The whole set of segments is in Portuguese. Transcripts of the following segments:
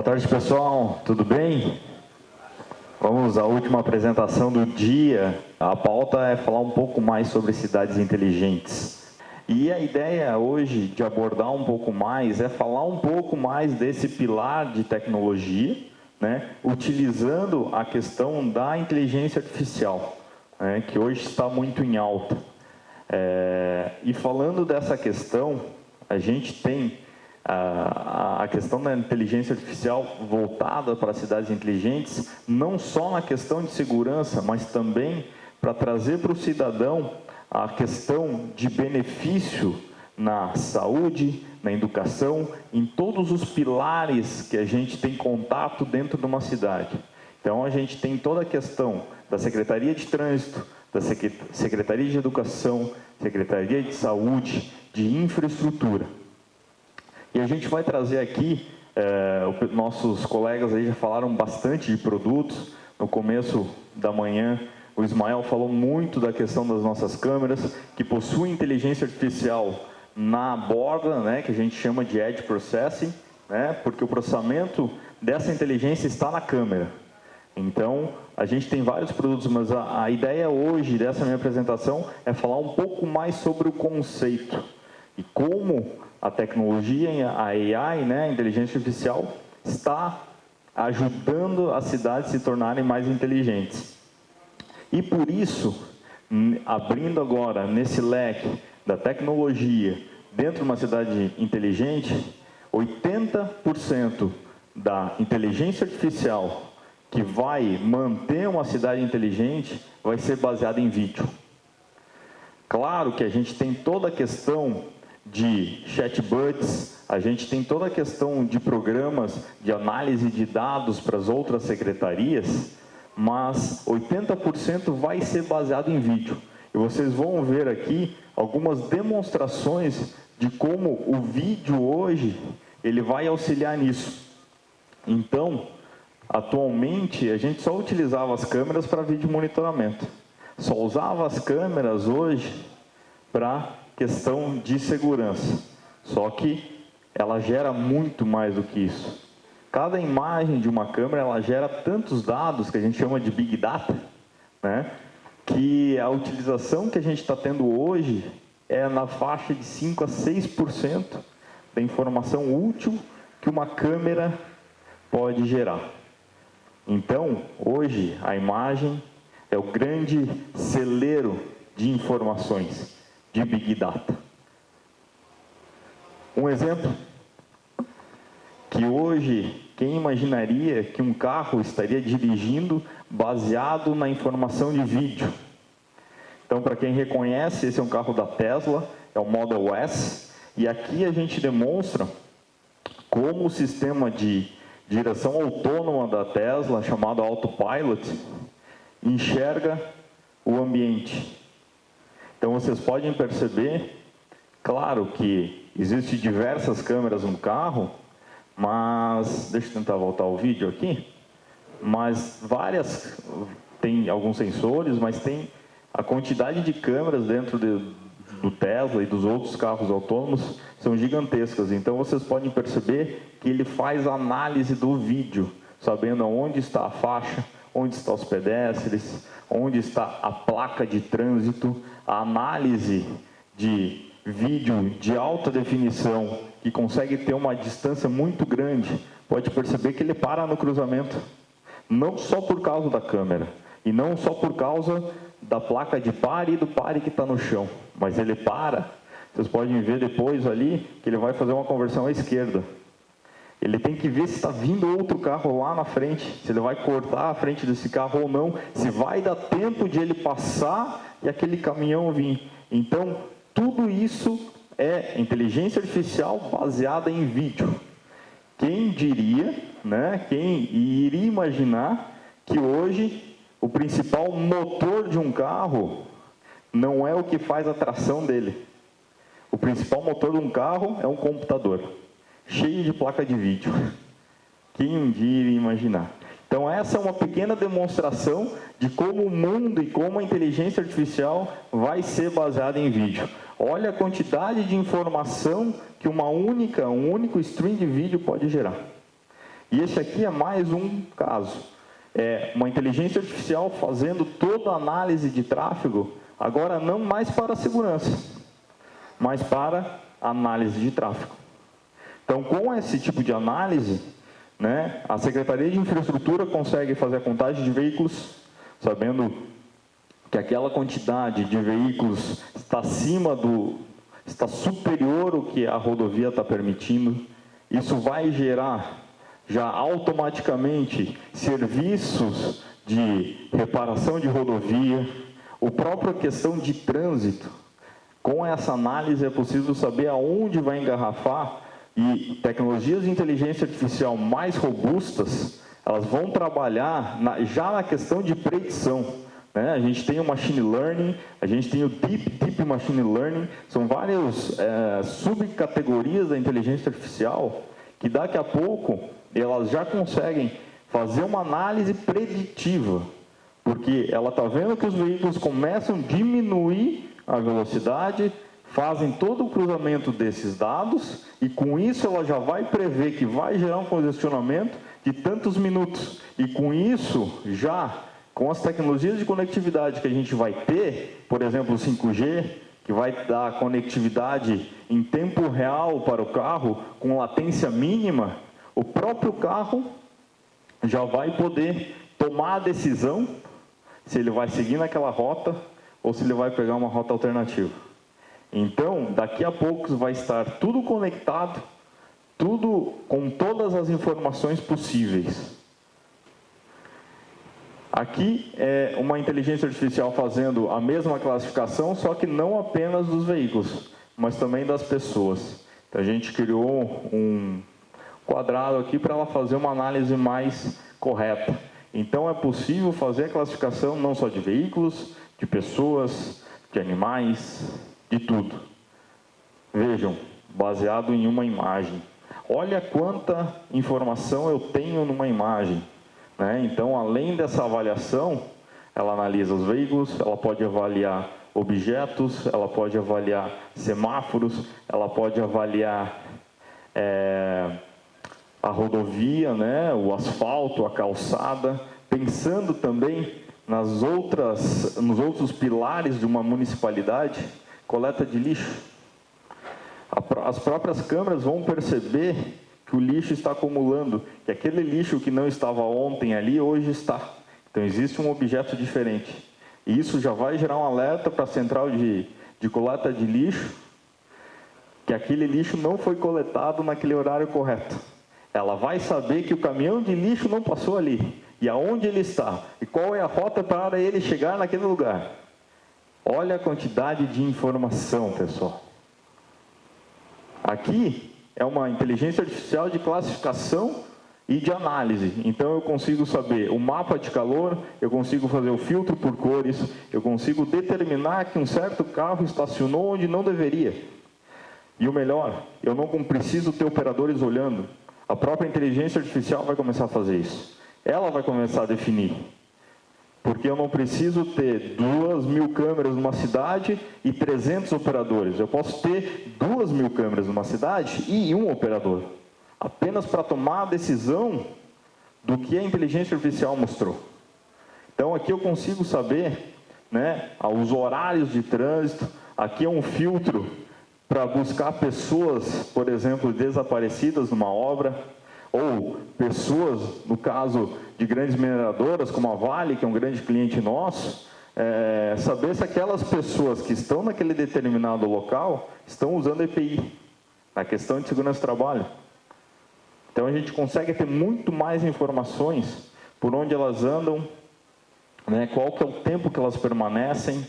Boa tarde, pessoal. Tudo bem? Vamos à última apresentação do dia. A pauta é falar um pouco mais sobre cidades inteligentes. E a ideia hoje de abordar um pouco mais é falar um pouco mais desse pilar de tecnologia, né, utilizando a questão da inteligência artificial, né, que hoje está muito em alta. E falando dessa questão, a gente tem a questão da inteligência artificial voltada para cidades inteligentes, não só na questão de segurança, mas também para trazer para o cidadão a questão de benefício na saúde, na educação, em todos os pilares que a gente tem contato dentro de uma cidade. Então, a gente tem toda a questão da Secretaria de Trânsito, da Secretaria de Educação, Secretaria de Saúde, de Infraestrutura. E a gente vai trazer aqui, nossos colegas aí já falaram bastante de produtos. No começo da manhã, o Ismael falou muito da questão das nossas câmeras, que possuem inteligência artificial na borda, né, que a gente chama de Edge Processing, né, porque o processamento dessa inteligência está na câmera. Então, a gente tem vários produtos, mas a ideia hoje dessa minha apresentação é falar um pouco mais sobre o conceito e como a tecnologia, a AI, né, a inteligência artificial, está ajudando as cidades a se tornarem mais inteligentes. E por isso, abrindo agora nesse leque da tecnologia dentro de uma cidade inteligente, 80% da inteligência artificial que vai manter uma cidade inteligente vai ser baseada em vídeo. Claro que a gente tem toda a questão de chatbots, a gente tem toda a questão de programas de análise de dados para as outras secretarias, mas 80% vai ser baseado em vídeo. E vocês vão ver aqui algumas demonstrações de como o vídeo hoje ele vai auxiliar nisso. Então, atualmente, a gente só utilizava as câmeras para vídeo monitoramento. Só usava as câmeras hoje para questão de segurança. Só que ela gera muito mais do que isso. Cada imagem de uma câmera, ela gera tantos dados, que a gente chama de Big Data, né, que a utilização que a gente está tendo hoje é na faixa de 5 a 6% da informação útil que uma câmera pode gerar. Então, hoje, a imagem é o grande celeiro de informações, de Big Data. Um exemplo, que hoje, quem imaginaria que um carro estaria dirigindo baseado na informação de vídeo? Então, para quem reconhece, esse é um carro da Tesla, é o Model S, e aqui a gente demonstra como o sistema de direção autônoma da Tesla, chamado Autopilot, enxerga o ambiente. Então, vocês podem perceber, claro que existem diversas câmeras no carro, mas, deixa eu tentar voltar o vídeo aqui, mas tem alguns sensores, mas tem a quantidade de câmeras dentro do Tesla e dos outros carros autônomos são gigantescas. Então, vocês podem perceber que ele faz análise do vídeo, sabendo onde está a faixa, onde estão os pedestres, onde está a placa de trânsito, a análise de vídeo de alta definição, que consegue ter uma distância muito grande, pode perceber que ele para no cruzamento, não só por causa da câmera, e não só por causa da placa de pare e do pare que está no chão, mas ele para, vocês podem ver depois ali, que ele vai fazer uma conversão à esquerda. Ele tem que ver se está vindo outro carro lá na frente, se ele vai cortar a frente desse carro ou não, se vai dar tempo de ele passar e aquele caminhão vir. Então, tudo isso é inteligência artificial baseada em vídeo. Quem diria, né, quem iria imaginar que hoje o principal motor de um carro não é o que faz a tração dele. O principal motor de um carro é um computador, cheio de placa de vídeo. Quem um dia iria imaginar? Então, essa é uma pequena demonstração de como o mundo e como a inteligência artificial vai ser baseada em vídeo. Olha a quantidade de informação que um único stream de vídeo pode gerar. E esse aqui é mais um caso. É uma inteligência artificial fazendo toda a análise de tráfego, agora não mais para a segurança, mas para a análise de tráfego. Então, com esse tipo de análise, né, a Secretaria de Infraestrutura consegue fazer a contagem de veículos, sabendo que aquela quantidade de veículos está superior ao que a rodovia está permitindo. Isso vai gerar já automaticamente serviços de reparação de rodovia, a própria questão de trânsito. Com essa análise é possível saber aonde vai engarrafar, e tecnologias de inteligência artificial mais robustas, elas vão trabalhar já na questão de predição. Né? A gente tem o Machine Learning, a gente tem o Deep Machine Learning, são várias subcategorias da inteligência artificial que daqui a pouco elas já conseguem fazer uma análise preditiva, porque ela está vendo que os veículos começam a diminuir a velocidade, fazem todo o cruzamento desses dados e com isso ela já vai prever que vai gerar um congestionamento de tantos minutos. E com isso, já com as tecnologias de conectividade que a gente vai ter, por exemplo, o 5G, que vai dar conectividade em tempo real para o carro, com latência mínima, o próprio carro já vai poder tomar a decisão se ele vai seguir naquela rota ou se ele vai pegar uma rota alternativa. Então, daqui a pouco vai estar tudo conectado, tudo com todas as informações possíveis. Aqui é uma inteligência artificial fazendo a mesma classificação, só que não apenas dos veículos, mas também das pessoas. Então, a gente criou um quadrado aqui para ela fazer uma análise mais correta. Então, é possível fazer a classificação não só de veículos, de pessoas, de animais, de tudo. Vejam, baseado em uma imagem. Olha quanta informação eu tenho numa imagem. Né? Então, além dessa avaliação, ela analisa os veículos, ela pode avaliar objetos, ela pode avaliar semáforos, ela pode avaliar a rodovia, né? O asfalto, a calçada, pensando também nos outros pilares de uma municipalidade. Coleta de lixo. As próprias câmeras vão perceber que o lixo está acumulando, que aquele lixo que não estava ontem ali, hoje está. Então, existe um objeto diferente. E isso já vai gerar um alerta para a central de coleta de lixo, que aquele lixo não foi coletado naquele horário correto. Ela vai saber que o caminhão de lixo não passou ali, e aonde ele está, e qual é a rota para ele chegar naquele lugar. Olha a quantidade de informação, pessoal. Aqui é uma inteligência artificial de classificação e de análise. Então, eu consigo saber o mapa de calor, eu consigo fazer o filtro por cores, eu consigo determinar que um certo carro estacionou onde não deveria. E o melhor, eu não preciso ter operadores olhando. A própria inteligência artificial vai começar a fazer isso. Ela vai começar a definir. Porque eu não preciso ter 2.000 câmeras numa cidade e 300 operadores. Eu posso ter 2.000 câmeras numa cidade e um operador. Apenas para tomar a decisão do que a inteligência artificial mostrou. Então, aqui eu consigo saber, né, os horários de trânsito. Aqui é um filtro para buscar pessoas, por exemplo, desaparecidas numa obra. Ou pessoas, no caso de grandes mineradoras, como a Vale, que é um grande cliente nosso, saber se aquelas pessoas que estão naquele determinado local estão usando EPI, na questão de segurança do trabalho. Então, a gente consegue ter muito mais informações por onde elas andam, né, qual que é o tempo que elas permanecem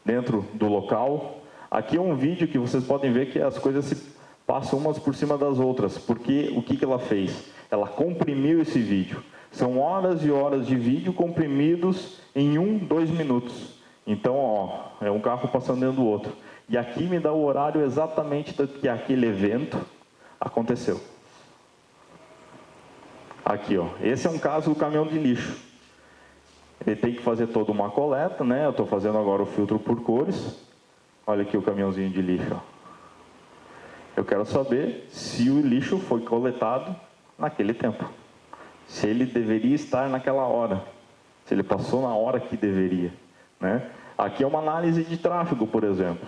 dentro do local. Aqui é um vídeo que vocês podem ver que as coisas se passam umas por cima das outras, porque o que ela fez? Ela comprimiu esse vídeo. São horas e horas de vídeo comprimidos em 2 minutos. Então, ó, é um carro passando dentro do outro. E aqui me dá o horário exatamente do que aquele evento aconteceu. Aqui, ó, esse é um caso do caminhão de lixo. Ele tem que fazer toda uma coleta, né? Eu estou fazendo agora o filtro por cores. Olha aqui o caminhãozinho de lixo, ó. Eu quero saber se o lixo foi coletado naquele tempo. se ele deveria estar naquela hora, se ele passou na hora que deveria, né? Aqui é uma análise de tráfego, por exemplo.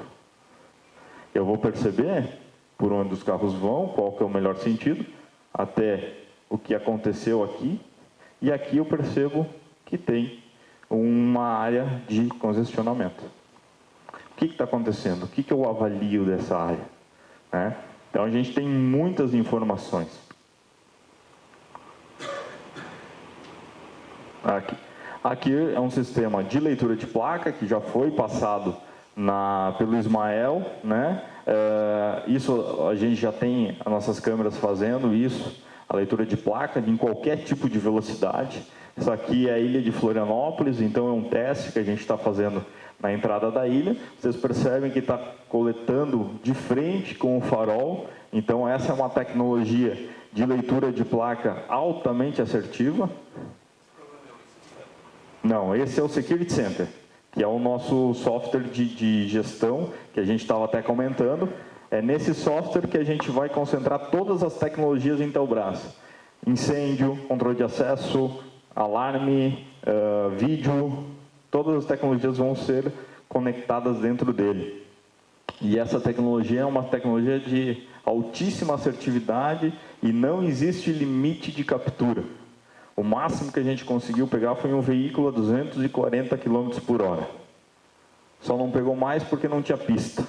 Eu vou perceber por onde os carros vão, qual que é o melhor sentido, até o que aconteceu aqui, e aqui eu percebo que tem uma área de congestionamento. O que está acontecendo? O que eu avalio dessa área? Né? Então, a gente tem muitas informações. Aqui é um sistema de leitura de placa, que já foi passado pelo Ismael, né? Isso a gente já tem as nossas câmeras fazendo isso, a leitura de placa em qualquer tipo de velocidade. Isso aqui é a ilha de Florianópolis, então é um teste que a gente está fazendo na entrada da ilha. Vocês percebem que está coletando de frente com o farol, então essa é uma tecnologia de leitura de placa altamente assertiva. Não, esse é o Security Center, que é o nosso software de gestão, que a gente estava até comentando. É nesse software que a gente vai concentrar todas as tecnologias Intelbras. Incêndio, controle de acesso, alarme, vídeo, todas as tecnologias vão ser conectadas dentro dele. E essa tecnologia é uma tecnologia de altíssima assertividade e não existe limite de captura. O máximo que a gente conseguiu pegar foi um veículo a 240 km por hora. Só não pegou mais porque não tinha pista.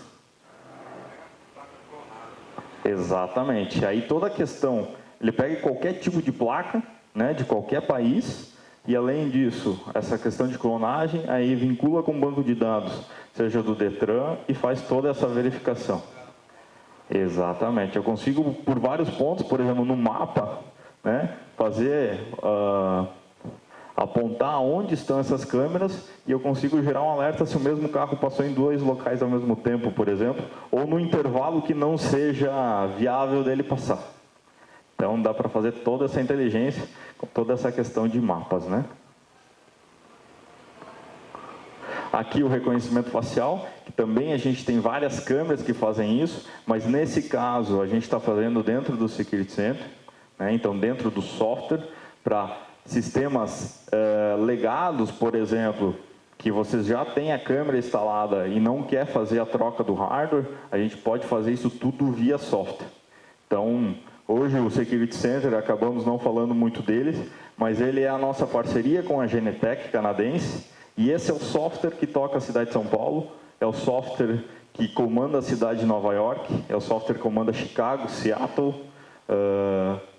Exatamente. Aí toda a questão, ele pega qualquer tipo de placa, né, de qualquer país, e além disso, essa questão de clonagem, aí vincula com o banco de dados, seja do Detran, e faz toda essa verificação. Exatamente. Eu consigo, por vários pontos, por exemplo, no mapa, né, fazer, apontar onde estão essas câmeras e eu consigo gerar um alerta se o mesmo carro passou em 2 locais ao mesmo tempo, por exemplo, ou no intervalo que não seja viável dele passar. Então dá para fazer toda essa inteligência com toda essa questão de mapas, né? Aqui o reconhecimento facial, que também a gente tem várias câmeras que fazem isso, mas nesse caso a gente está fazendo dentro do Security Center. Então, dentro do software, para sistemas legados, por exemplo, que vocês já têm a câmera instalada e não quer fazer a troca do hardware, a gente pode fazer isso tudo via software. Então, hoje o Security Center, acabamos não falando muito deles, mas ele é a nossa parceria com a Genetec canadense, e esse é o software que toca a cidade de São Paulo, é o software que comanda a cidade de Nova York, é o software que comanda Chicago, Seattle,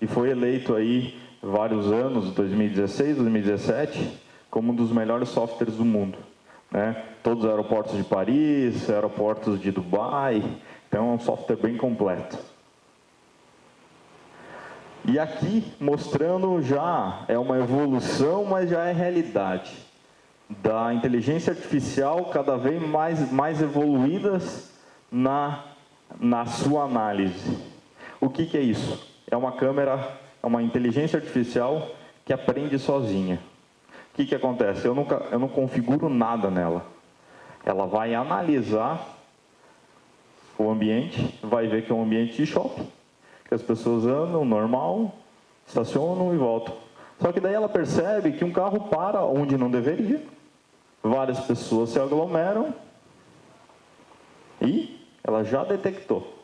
e foi eleito aí vários anos, 2016, 2017, como um dos melhores softwares do mundo, né? Todos os aeroportos de Paris, aeroportos de Dubai, então é um software bem completo. E aqui mostrando já, é uma evolução, mas já é realidade, da inteligência artificial cada vez mais evoluídas na sua análise. O que é isso? É uma câmera, é uma inteligência artificial que aprende sozinha. O que acontece? Eu não configuro nada nela. Ela vai analisar o ambiente, vai ver que é um ambiente de shopping, que as pessoas andam normal, estacionam e voltam. Só que daí ela percebe que um carro para onde não deveria, várias pessoas se aglomeram e ela já detectou.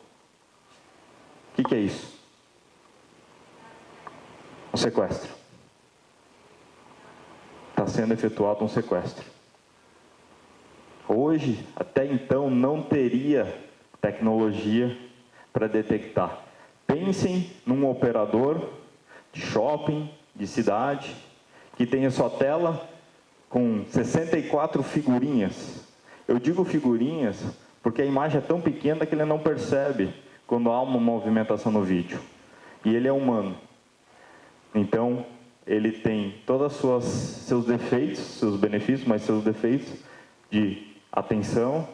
O que é isso? Um sequestro. Está sendo efetuado um sequestro. Hoje, até então, não teria tecnologia para detectar. Pensem num operador de shopping, de cidade, que tem a sua tela com 64 figurinhas. Eu digo figurinhas porque a imagem é tão pequena que ele não percebe quando há uma movimentação no vídeo. E ele é humano. Então, ele tem todos os seus defeitos, seus benefícios, mas seus defeitos de atenção.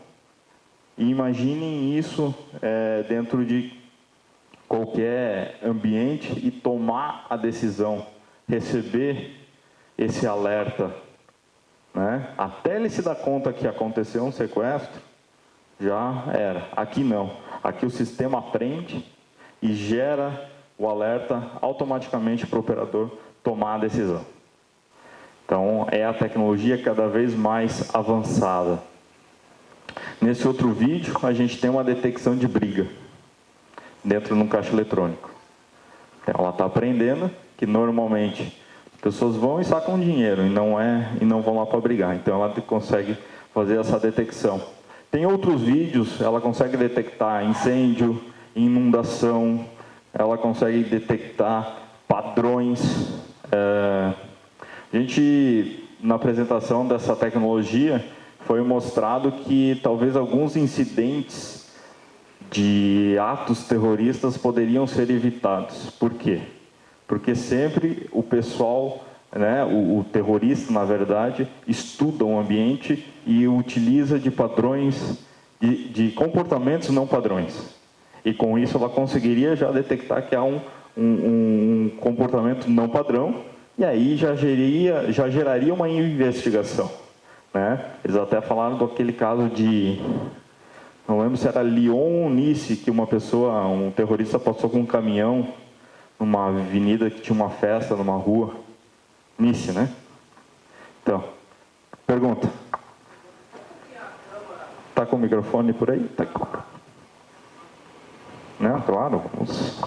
E imaginem isso dentro de qualquer ambiente e tomar a decisão, receber esse alerta, né? Até ele se dar conta que aconteceu um sequestro, já era. Aqui não. Aqui o sistema aprende e gera o alerta automaticamente para o operador tomar a decisão. Então, é a tecnologia cada vez mais avançada. Nesse outro vídeo, a gente tem uma detecção de briga dentro de um caixa eletrônico. Ela está aprendendo que normalmente as pessoas vão e sacam dinheiro e não vão lá para brigar. Então, ela consegue fazer essa detecção. Tem outros vídeos, ela consegue detectar incêndio, inundação, ela consegue detectar padrões. A gente, na apresentação dessa tecnologia, foi mostrado que talvez alguns incidentes de atos terroristas poderiam ser evitados. Por quê? Porque sempre o pessoal, né, o terrorista, na verdade, estuda o ambiente e utiliza de padrões, de comportamentos não padrões. E com isso ela conseguiria já detectar que há um comportamento não padrão, e aí já geraria uma investigação. Né? Eles até falaram daquele caso de, não lembro se era Lyon ou Nice, que um terrorista passou com um caminhão numa avenida que tinha uma festa numa rua. Nice, né? Então, pergunta. Tá com o microfone por aí? Tá aqui. Não, claro. Vamos.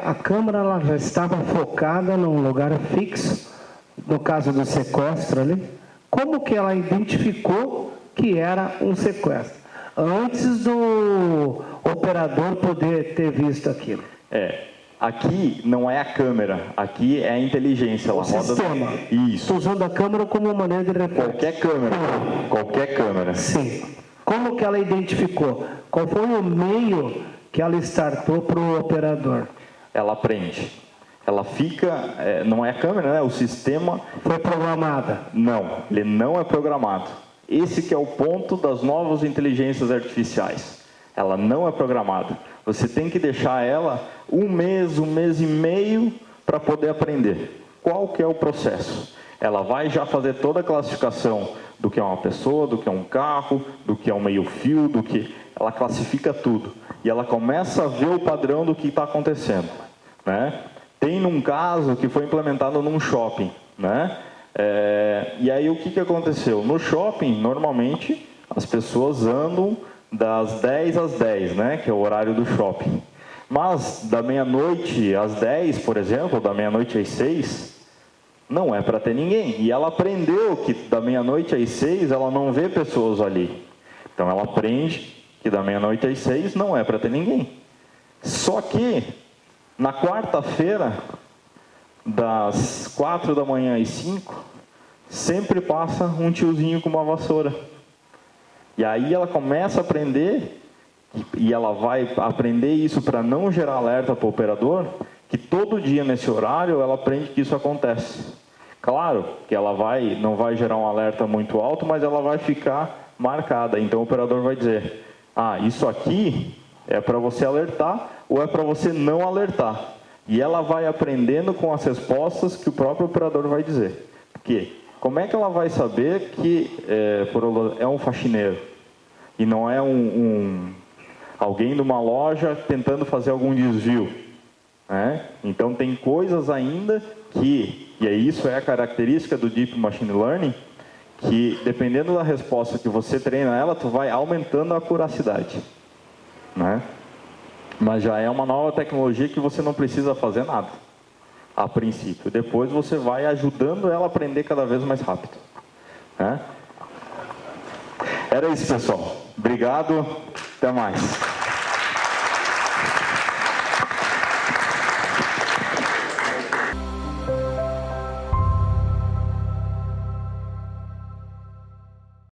A câmera ela já estava focada num lugar fixo, no caso do sequestro ali. Como que ela identificou que era um sequestro? Antes do operador poder ter visto aquilo. Aqui não é a câmera, aqui é a inteligência. Ela roda sistema. Isso. Estou usando a câmera como maneira de reflexo. Qualquer câmera. Sim. Como que ela identificou? Qual foi o meio que ela startou para o operador? Ela aprende. Ela fica... não é a câmera, né? O sistema... Foi programada? Não, ele não é programado. Esse que é o ponto das novas inteligências artificiais. Ela não é programada. Você tem que deixar ela um mês e meio para poder aprender. Qual que é o processo? Ela vai já fazer toda a classificação do que é uma pessoa, do que é um carro, do que é um meio-fio, do que... Ela classifica tudo. E ela começa a ver o padrão do que está acontecendo. Né? Tem um caso que foi implementado num shopping. Né? E aí o que aconteceu? No shopping, normalmente, as pessoas andam das 10 às 10, né? Que é o horário do shopping. Mas da meia-noite às 10, por exemplo, da meia-noite às 6, não é para ter ninguém. E ela aprendeu que da meia-noite às 6 ela não vê pessoas ali. Então ela aprende que da meia-noite às 6 não é para ter ninguém. Só que na quarta-feira, das 4 da manhã às 5, sempre passa um tiozinho com uma vassoura. E aí ela começa a aprender, e ela vai aprender isso para não gerar alerta para o operador, que todo dia nesse horário ela aprende que isso acontece. Claro que ela não vai gerar um alerta muito alto, mas ela vai ficar marcada. Então o operador vai dizer, isso aqui é para você alertar ou é para você não alertar. E ela vai aprendendo com as respostas que o próprio operador vai dizer. Porque como é que ela vai saber que é um faxineiro e não é alguém de uma loja tentando fazer algum desvio? Né? Então tem coisas ainda que, isso é a característica do Deep Machine Learning, que dependendo da resposta que você treina ela, tu vai aumentando a acuracidade. Né? Mas já é uma nova tecnologia que você não precisa fazer nada, a princípio. Depois você vai ajudando ela a aprender cada vez mais rápido. Né? Era isso, pessoal. Obrigado. Até mais.